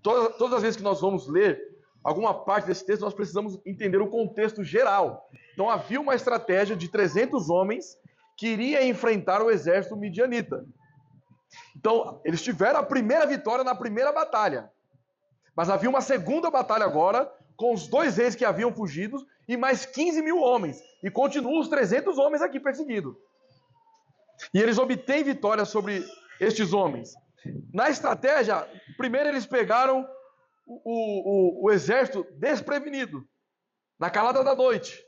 Todas as vezes que nós vamos ler alguma parte desse texto, nós precisamos entender o contexto geral. Então havia uma estratégia de 300 homens que iria enfrentar o exército midianita. Então, eles tiveram a primeira vitória na primeira batalha. Mas havia uma segunda batalha agora, com os 2 reis que haviam fugido e mais 15 mil homens. E continuam os 300 homens aqui perseguidos. E eles obtêm vitória sobre estes homens. Na estratégia, primeiro eles pegaram o exército desprevenido, na calada da noite.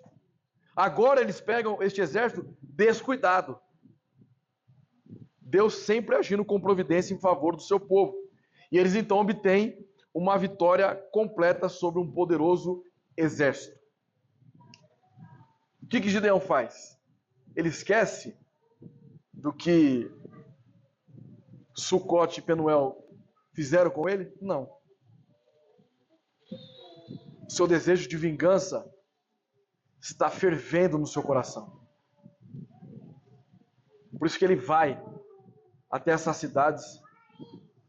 Agora eles pegam este exército descuidado. Deus sempre agindo com providência em favor do seu povo. E eles então obtêm uma vitória completa sobre um poderoso exército. O que Gideão faz? Ele esquece do que Sucote e Penuel fizeram com ele? Não. Seu desejo de vingança está fervendo no seu coração. Por isso que ele vai até essas cidades,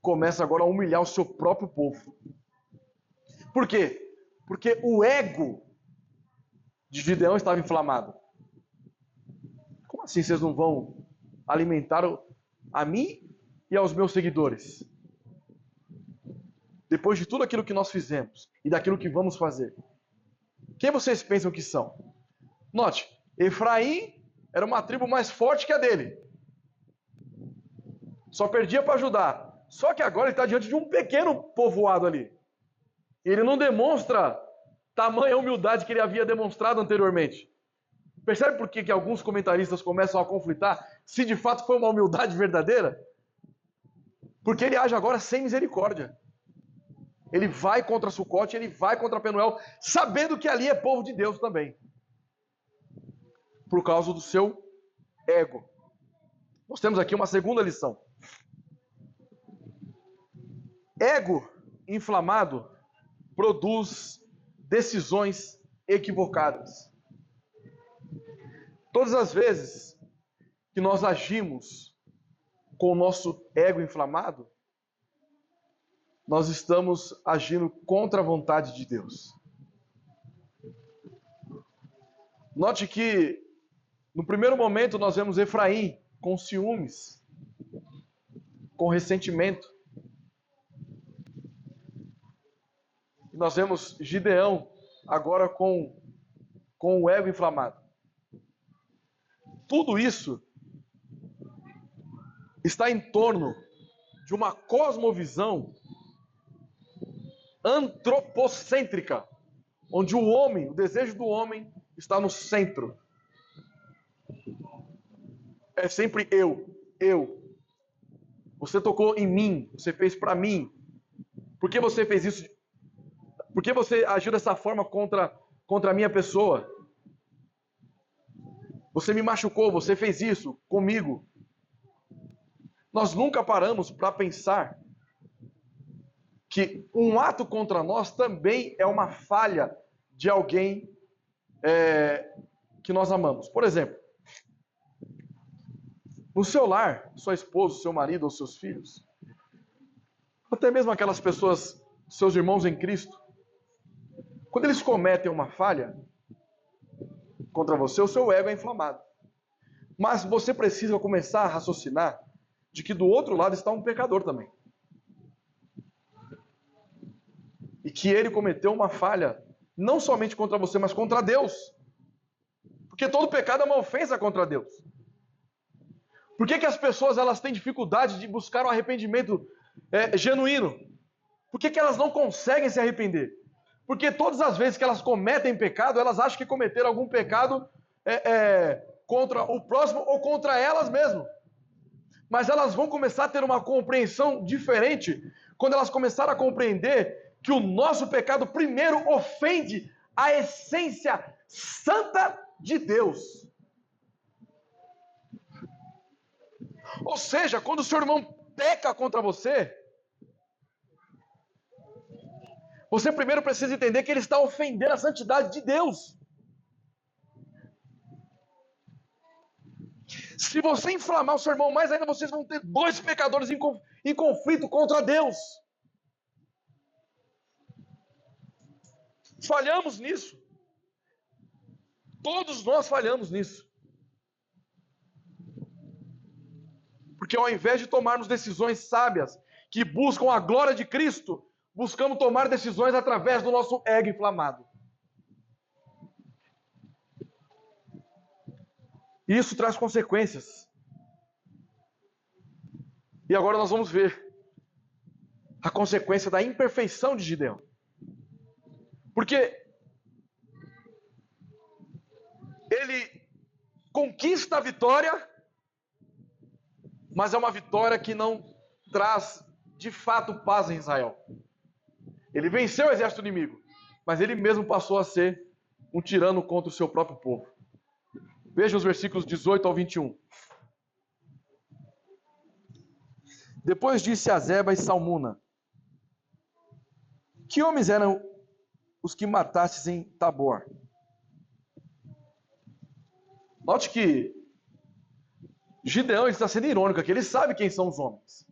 começa agora a humilhar o seu próprio povo. Por quê? Porque o ego de Gideão estava inflamado. Como assim vocês não vão alimentar a mim e aos meus seguidores? Depois de tudo aquilo que nós fizemos e daquilo que vamos fazer, quem vocês pensam que são? Note, Efraim era uma tribo mais forte que a dele. Só perdia para Judá. Só que agora ele está diante de um pequeno povoado ali. Ele não demonstra tamanha humildade que ele havia demonstrado anteriormente. Percebe por que alguns comentaristas começam a conflitar se de fato foi uma humildade verdadeira? Porque ele age agora sem misericórdia. Ele vai contra Sucote, ele vai contra Penuel, sabendo que ali é povo de Deus também. Por causa do seu ego. Nós temos aqui uma segunda lição. Ego inflamado produz decisões equivocadas. Todas as vezes que nós agimos com o nosso ego inflamado, nós estamos agindo contra a vontade de Deus. Note que, no primeiro momento, nós vemos Efraim com ciúmes, com ressentimento. E nós vemos Gideão agora com o ego inflamado. Tudo isso está em torno de uma cosmovisão antropocêntrica, onde o homem, o desejo do homem, está no centro. É sempre eu. Você tocou em mim, você fez para mim. Por que você fez isso? Por que você agiu dessa forma contra a minha pessoa? Você me machucou, você fez isso comigo. Nós nunca paramos para pensar que um ato contra nós também é uma falha de alguém que nós amamos. Por exemplo, no seu lar, sua esposa, seu marido ou seus filhos, até mesmo aquelas pessoas, seus irmãos em Cristo, quando eles cometem uma falha contra você, o seu ego é inflamado. Mas você precisa começar a raciocinar de que do outro lado está um pecador também. E que ele cometeu uma falha, não somente contra você, mas contra Deus. Porque todo pecado é uma ofensa contra Deus. Por que as pessoas elas têm dificuldade de buscar um arrependimento genuíno? Por que elas não conseguem se arrepender? Porque todas as vezes que elas cometem pecado, elas acham que cometeram algum pecado contra o próximo ou contra elas mesmas. Mas elas vão começar a ter uma compreensão diferente quando elas começarem a compreender que o nosso pecado primeiro ofende a essência santa de Deus. Ou seja, quando o seu irmão peca contra você, você primeiro precisa entender que ele está ofendendo a santidade de Deus. Se você inflamar o seu irmão mais ainda, vocês vão ter dois pecadores em conflito contra Deus. Falhamos nisso. Todos nós falhamos nisso. Porque ao invés de tomarmos decisões sábias, que buscam a glória de Cristo, buscamos tomar decisões através do nosso ego inflamado. E isso traz consequências. E agora nós vamos ver a consequência da imperfeição de Gideão. Porque ele conquista a vitória, mas é uma vitória que não traz de fato paz em Israel. Ele venceu o exército inimigo, mas ele mesmo passou a ser um tirano contra o seu próprio povo. Veja os versículos 18 ao 21. Depois disse a Zeba e Salmuna: que homens eram os que matastes em Tabor? Note que Gideão está sendo irônico aqui. Ele sabe quem são os homens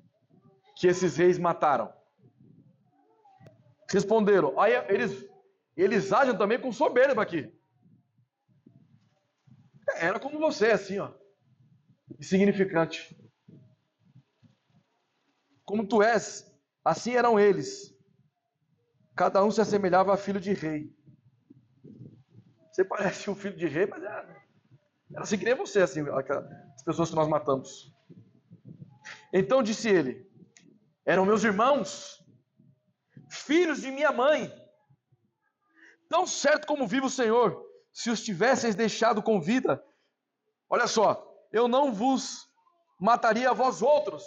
que esses reis mataram. Responderam. Aí eles agem também com soberba aqui. Era como você, assim, ó. Insignificante. Como tu és, assim eram eles. Cada um se assemelhava a filho de rei. Você parece um filho de rei, mas era assim que nem você, assim, as pessoas que nós matamos. Então disse ele: eram meus irmãos, filhos de minha mãe. Tão certo como vive o Senhor, se os tivesseis deixado com vida, olha só, eu não vos mataria a vós outros.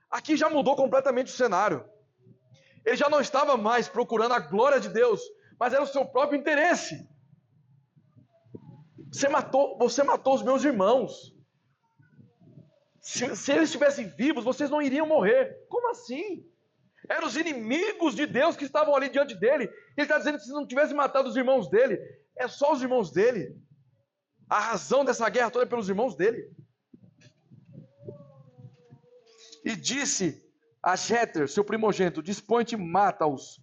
Aqui já mudou completamente o cenário. Ele já não estava mais procurando a glória de Deus, mas era o seu próprio interesse. Você matou os meus irmãos. Se eles estivessem vivos, vocês não iriam morrer. Como assim? Eram os inimigos de Deus que estavam ali diante dele. Ele está dizendo que se não tivesse matado os irmãos dele, é só os irmãos dele. A razão dessa guerra toda é pelos irmãos dele. E disse a Jeter, seu primogênito: dispõe-te, mata-os.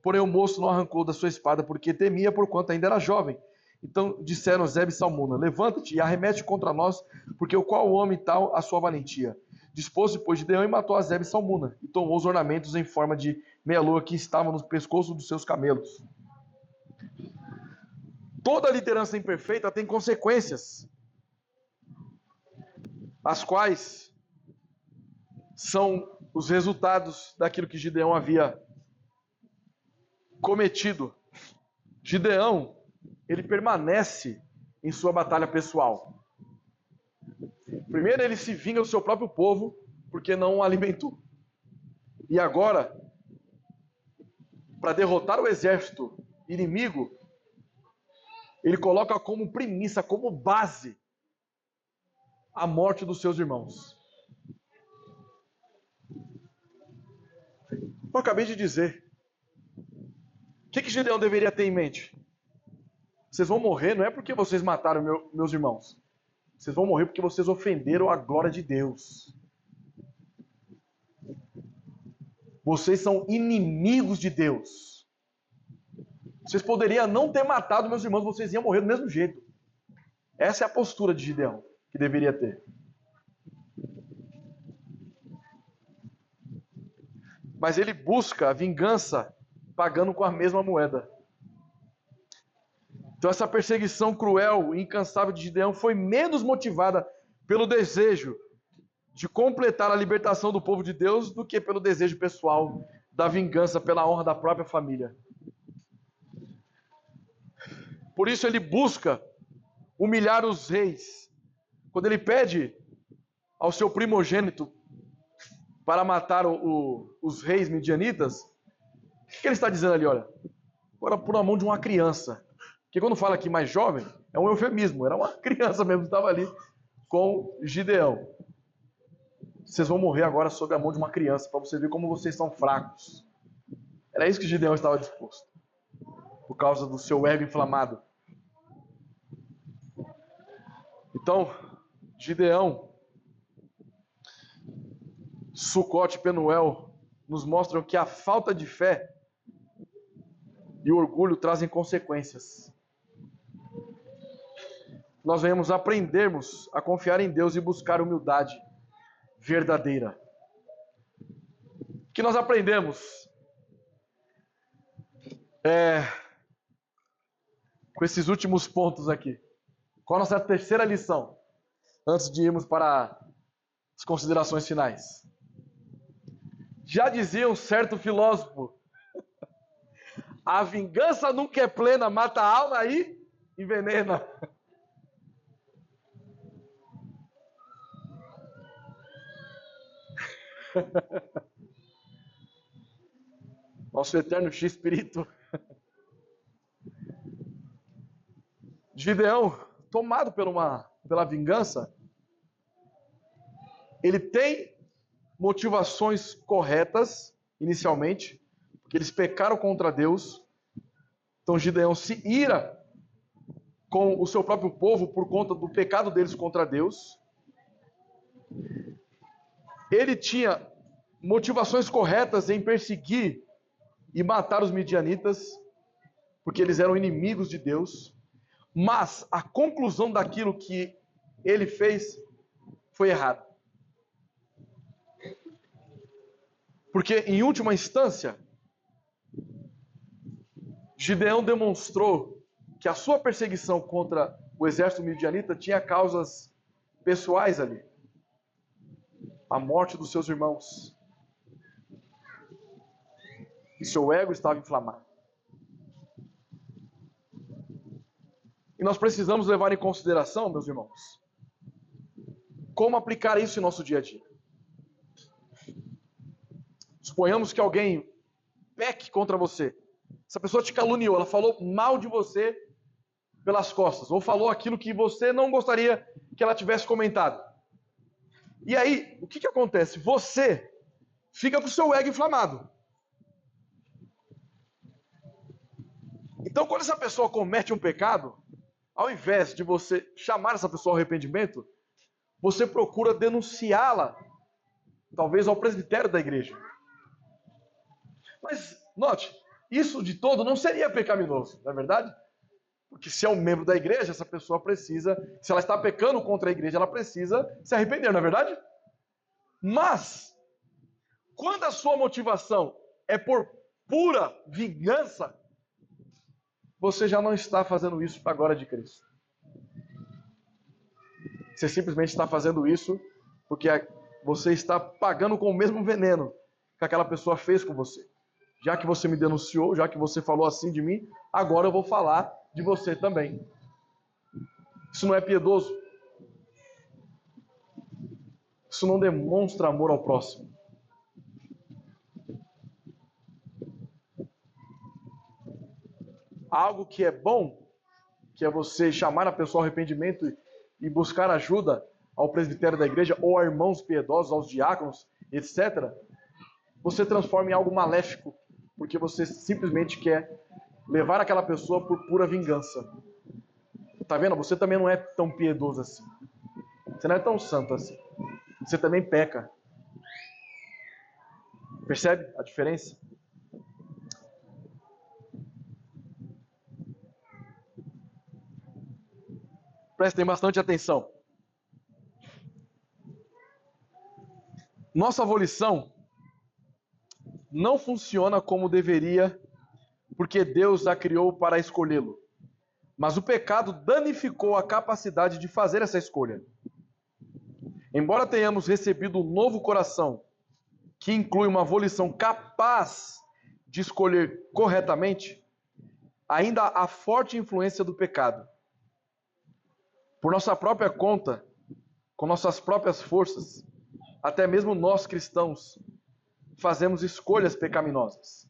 Porém o moço não arrancou da sua espada, porque temia, porquanto ainda era jovem. Então disseram Zeba e Salmuna: levanta-te e arremete contra nós, porque o qual homem tal a sua valentia? Dispôs-se, pois, Gideão e matou a Zeba e Salmuna, e tomou os ornamentos em forma de meia-lua que estavam no pescoço dos seus camelos. Toda liderança imperfeita tem consequências, as quais são os resultados daquilo que Gideão havia cometido. Gideão, ele permanece em sua batalha pessoal. Primeiro ele se vinga do seu próprio povo, porque não o alimentou. E agora, para derrotar o exército inimigo, ele coloca como premissa, como base, a morte dos seus irmãos. Eu acabei de dizer. O que Gideão deveria ter em mente? Vocês vão morrer não é porque vocês mataram meus irmãos. Vocês vão morrer porque vocês ofenderam a glória de Deus. Vocês são inimigos de Deus. Vocês poderiam não ter matado meus irmãos, vocês iam morrer do mesmo jeito. Essa é a postura de Gideão que deveria ter. Mas ele busca a vingança pagando com a mesma moeda. Então essa perseguição cruel e incansável de Gideão foi menos motivada pelo desejo de completar a libertação do povo de Deus do que pelo desejo pessoal da vingança pela honra da própria família. Por isso ele busca humilhar os reis. Quando ele pede ao seu primogênito para matar os reis midianitas, o que ele está dizendo ali? Olha, agora por a mão de uma criança. Porque quando fala aqui mais jovem, é um eufemismo. Era uma criança mesmo que estava ali com Gideão. Vocês vão morrer agora sob a mão de uma criança, para você ver como vocês são fracos. Era isso que Gideão estava disposto. Por causa do seu ego inflamado. Então, Gideão, Sucote e Penuel nos mostram que a falta de fé e o orgulho trazem consequências. Nós venhamos aprendermos a confiar em Deus e buscar humildade verdadeira. O que nós aprendemos com esses últimos pontos aqui? Qual a nossa terceira lição? Antes de irmos para as considerações finais. Já dizia um certo filósofo: a vingança nunca é plena, mata a alma e envenena. Nosso eterno X-Espírito. Gideão, tomado pela vingança, ele tem motivações corretas, inicialmente, porque eles pecaram contra Deus. Então Gideão se ira com o seu próprio povo por conta do pecado deles contra Deus. Ele tinha motivações corretas em perseguir e matar os midianitas, porque eles eram inimigos de Deus. Mas a conclusão daquilo que ele fez foi errada. Porque, em última instância, Gideão demonstrou que a sua perseguição contra o exército midianita tinha causas pessoais ali. A morte dos seus irmãos. E seu ego estava inflamado. E nós precisamos levar em consideração, meus irmãos, como aplicar isso em nosso dia a dia. Suponhamos que alguém peque contra você. Essa pessoa te caluniou, ela falou mal de você pelas costas, ou falou aquilo que você não gostaria que ela tivesse comentado. E aí, o que acontece? Você fica com o seu ego inflamado. Então, quando essa pessoa comete um pecado, ao invés de você chamar essa pessoa ao arrependimento, você procura denunciá-la, talvez ao presbitério da igreja. Mas, note, isso de todo não seria pecaminoso, não é verdade? Porque se é um membro da igreja, essa pessoa precisa, se ela está pecando contra a igreja, ela precisa se arrepender, não é verdade? Mas, quando a sua motivação é por pura vingança, você já não está fazendo isso para a glória de Cristo. Você simplesmente está fazendo isso porque você está pagando com o mesmo veneno que aquela pessoa fez com você. Já que você me denunciou, já que você falou assim de mim, agora eu vou falar de você também. Isso não é piedoso. Isso não demonstra amor ao próximo. Algo que é bom, que é você chamar a pessoa ao arrependimento e buscar ajuda ao presbitério da igreja, ou a irmãos piedosos, aos diáconos, etc., você transforma em algo maléfico, porque você simplesmente quer levar aquela pessoa por pura vingança. Tá vendo? Você também não é tão piedoso assim. Você não é tão santo assim. Você também peca. Percebe a diferença? Prestem bastante atenção. Nossa volição não funciona como deveria, porque Deus a criou para escolhê-lo. Mas o pecado danificou a capacidade de fazer essa escolha. Embora tenhamos recebido um novo coração, que inclui uma volição capaz de escolher corretamente, ainda há forte influência do pecado. Por nossa própria conta, com nossas próprias forças, até mesmo nós cristãos fazemos escolhas pecaminosas.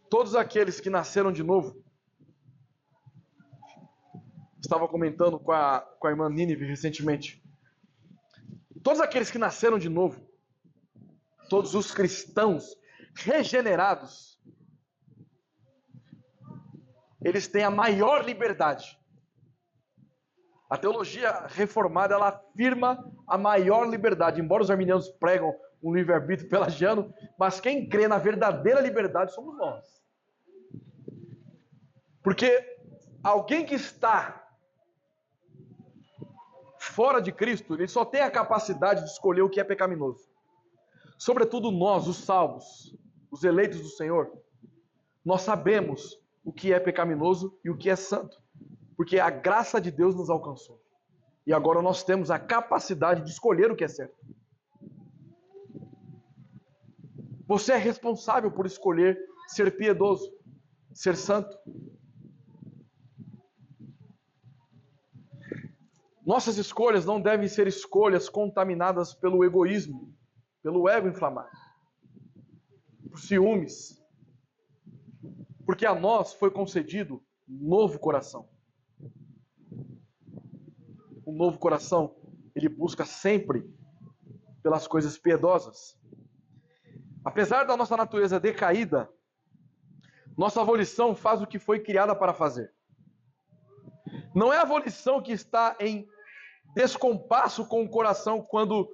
Todos aqueles que nasceram de novo, estava comentando com a irmã Nínive recentemente, todos aqueles que nasceram de novo, todos os cristãos regenerados, eles têm a maior liberdade. A teologia reformada, ela afirma a maior liberdade, embora os arminianos pregam um livre-arbítrio pelagiano, mas quem crê na verdadeira liberdade somos nós. Porque alguém que está fora de Cristo, ele só tem a capacidade de escolher o que é pecaminoso. Sobretudo nós, os salvos, os eleitos do Senhor, nós sabemos o que é pecaminoso e o que é santo. Porque a graça de Deus nos alcançou. E agora nós temos a capacidade de escolher o que é certo. Você é responsável por escolher ser piedoso, ser santo. Nossas escolhas não devem ser escolhas contaminadas pelo egoísmo, pelo ego inflamado, por ciúmes. Porque a nós foi concedido novo coração. O novo coração, ele busca sempre pelas coisas piedosas. Apesar da nossa natureza decaída, nossa volição faz o que foi criada para fazer. Não é a volição que está em descompasso com o coração quando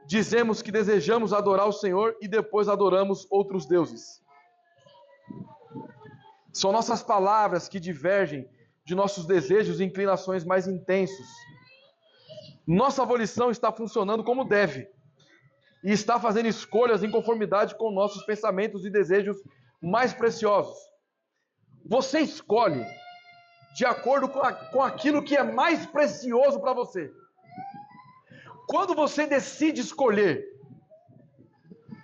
dizemos que desejamos adorar o Senhor e depois adoramos outros deuses. São nossas palavras que divergem de nossos desejos e inclinações mais intensos. Nossa volição está funcionando como deve e está fazendo escolhas em conformidade com nossos pensamentos e desejos mais preciosos. Você escolhe de acordo com aquilo que é mais precioso para você. Quando você decide escolher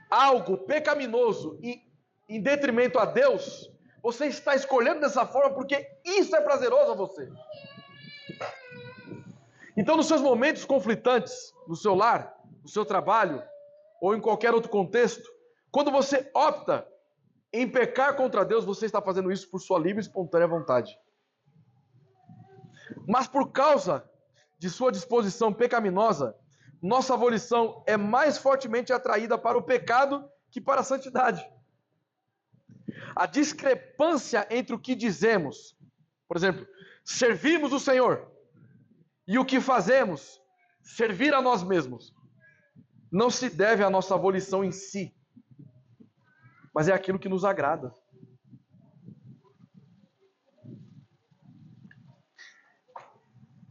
algo pecaminoso e em detrimento a Deus, você está escolhendo dessa forma porque isso é prazeroso a você. Então, nos seus momentos conflitantes, no seu lar, no seu trabalho, ou em qualquer outro contexto, quando você opta em pecar contra Deus, você está fazendo isso por sua livre e espontânea vontade. Mas por causa de sua disposição pecaminosa, nossa volição é mais fortemente atraída para o pecado que para a santidade. A discrepância entre o que dizemos, por exemplo, servimos o Senhor, e o que fazemos, servir a nós mesmos, não se deve à nossa volição em si, mas é aquilo que nos agrada.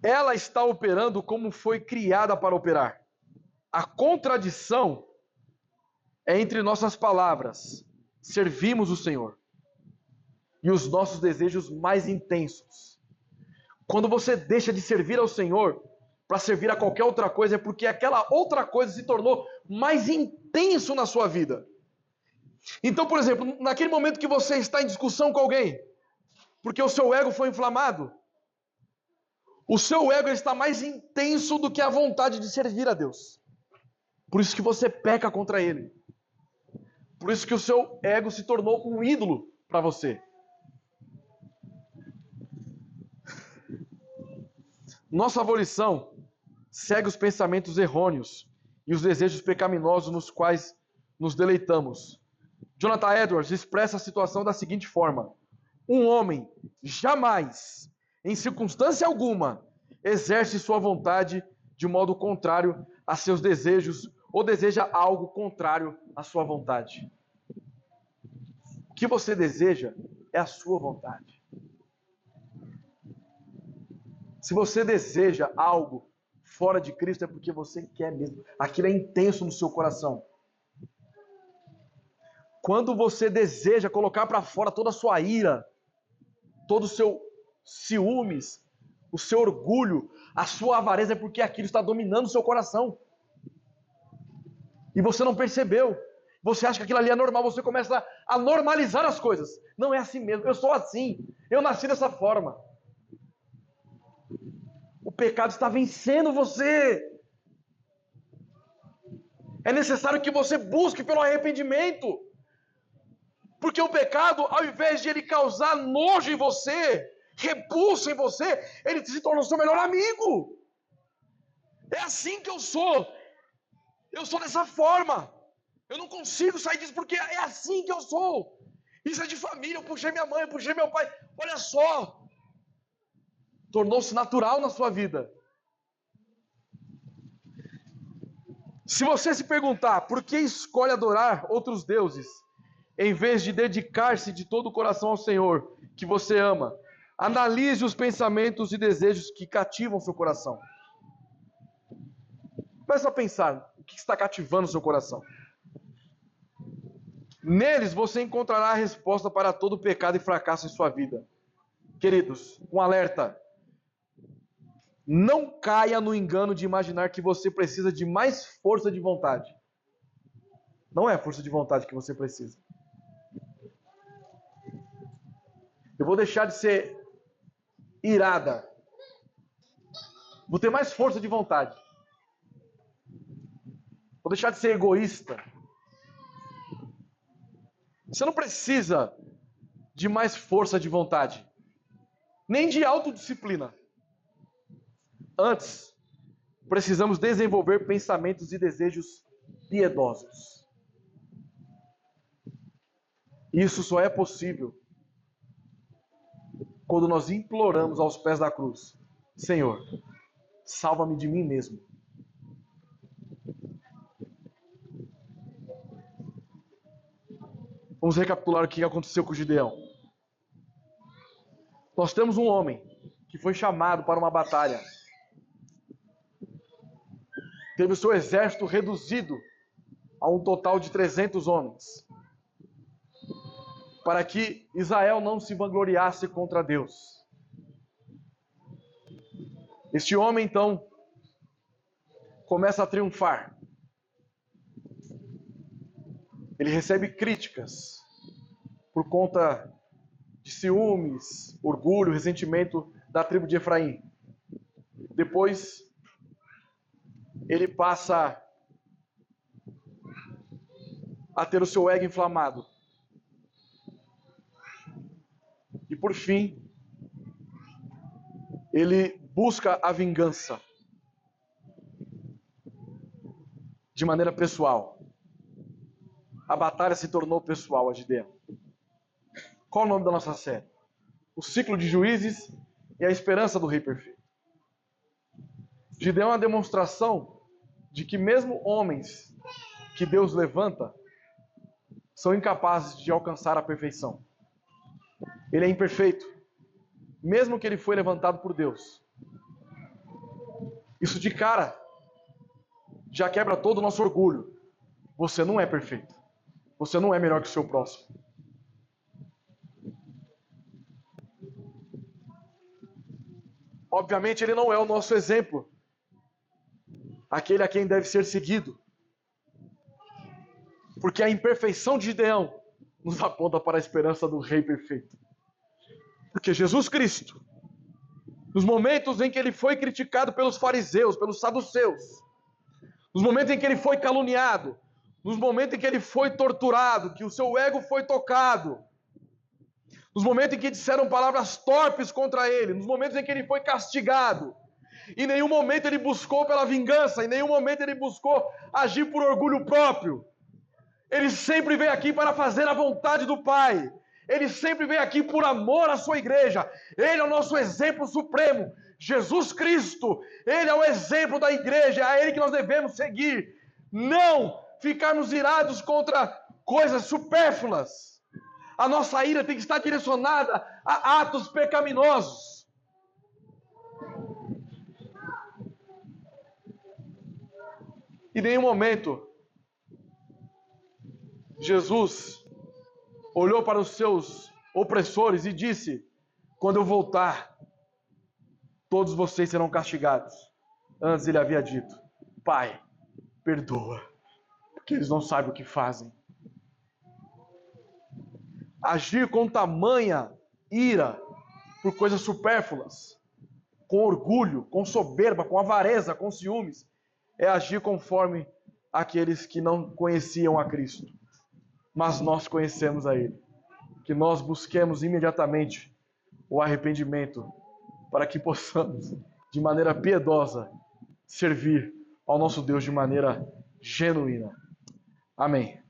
Ela está operando como foi criada para operar. A contradição é entre nossas palavras, servimos o Senhor, e os nossos desejos mais intensos. Quando você deixa de servir ao Senhor para servir a qualquer outra coisa, é porque aquela outra coisa se tornou mais intenso na sua vida. Então, por exemplo, naquele momento que você está em discussão com alguém, porque o seu ego foi inflamado, O seu ego está mais intenso do que a vontade de servir a Deus. Por isso que você peca contra ele. Por isso que o seu ego se tornou um ídolo para você. Nossa volição segue os pensamentos errôneos e os desejos pecaminosos nos quais nos deleitamos. Jonathan Edwards expressa a situação da seguinte forma: um homem jamais, em circunstância alguma, exerce sua vontade de modo contrário a seus desejos ou deseja algo contrário à sua vontade. O que você deseja é a sua vontade. Se você deseja algo fora de Cristo, é porque você quer mesmo. Aquilo é intenso no seu coração. Quando você deseja colocar para fora toda a sua ira, todo o seu ciúmes, o seu orgulho, a sua avareza, é porque aquilo está dominando o seu coração. E você não percebeu. Você acha que aquilo ali é normal, você começa a normalizar as coisas. Não é assim mesmo, eu sou assim, eu nasci dessa forma. O pecado está vencendo você. É necessário que você busque pelo arrependimento. Porque o pecado, ao invés de ele causar nojo em você, repulso em você, ele se torna o seu melhor amigo. É assim que eu sou. Eu sou dessa forma. Eu não consigo sair disso porque é assim que eu sou. Isso é de família, eu puxei minha mãe, eu puxei meu pai. Olha só. Tornou-se natural na sua vida. Se você se perguntar por que escolhe adorar outros deuses, em vez de dedicar-se de todo o coração ao Senhor, que você ama, analise os pensamentos e desejos que cativam seu coração. Comece a pensar o que está cativando seu coração. Neles você encontrará a resposta para todo pecado e fracasso em sua vida. Queridos, um alerta. Não caia no engano de imaginar que você precisa de mais força de vontade. Não é força de vontade que você precisa. Eu vou deixar de ser irada. Vou ter mais força de vontade. Vou deixar de ser egoísta. Você não precisa de mais força de vontade. Nem de autodisciplina. Antes, precisamos desenvolver pensamentos e desejos piedosos. Isso só é possível quando nós imploramos aos pés da cruz: Senhor, salva-me de mim mesmo. Vamos recapitular o que aconteceu com Gideão. Nós temos um homem que foi chamado para uma batalha. Teve o seu exército reduzido a um total de 300 homens. Para que Israel não se vangloriasse contra Deus. Este homem, então, começa a triunfar. Ele recebe críticas por conta de ciúmes, orgulho, ressentimento da tribo de Efraim. Depois, ele passa a ter o seu ego inflamado. E por fim, ele busca a vingança de maneira pessoal. A batalha se tornou pessoal a Gideão. Qual o nome da nossa série? O ciclo de juízes e a esperança do rei perfeito. Gideão é uma demonstração de que mesmo homens que Deus levanta são incapazes de alcançar a perfeição. Ele é imperfeito, mesmo que ele foi levantado por Deus. Isso de cara já quebra todo o nosso orgulho. Você não é perfeito. Você não é melhor que o seu próximo. Obviamente ele não é o nosso exemplo, aquele a quem deve ser seguido. Porque a imperfeição de Gideão nos aponta para a esperança do rei perfeito. Porque Jesus Cristo, nos momentos em que ele foi criticado pelos fariseus, pelos saduceus, nos momentos em que ele foi caluniado, nos momentos em que ele foi torturado, que o seu ego foi tocado, nos momentos em que disseram palavras torpes contra ele, nos momentos em que ele foi castigado, em nenhum momento ele buscou pela vingança, em nenhum momento ele buscou agir por orgulho próprio. Ele sempre veio aqui para fazer a vontade do Pai. Ele sempre veio aqui por amor à sua igreja. Ele é o nosso exemplo supremo. Jesus Cristo, Ele é o exemplo da igreja. É a Ele que nós devemos seguir. Não ficarmos irados contra coisas supérfluas. A nossa ira tem que estar direcionada a atos pecaminosos. Em nenhum momento Jesus olhou para os seus opressores e disse: quando eu voltar, todos vocês serão castigados. Antes ele havia dito: Pai, perdoa, porque eles não sabem o que fazem. Agir com tamanha ira por coisas supérfluas, com orgulho, com soberba, com avareza, com ciúmes, é agir conforme aqueles que não conheciam a Cristo. Mas nós conhecemos a Ele. Que nós busquemos imediatamente o arrependimento para que possamos, de maneira piedosa, servir ao nosso Deus de maneira genuína. Amém.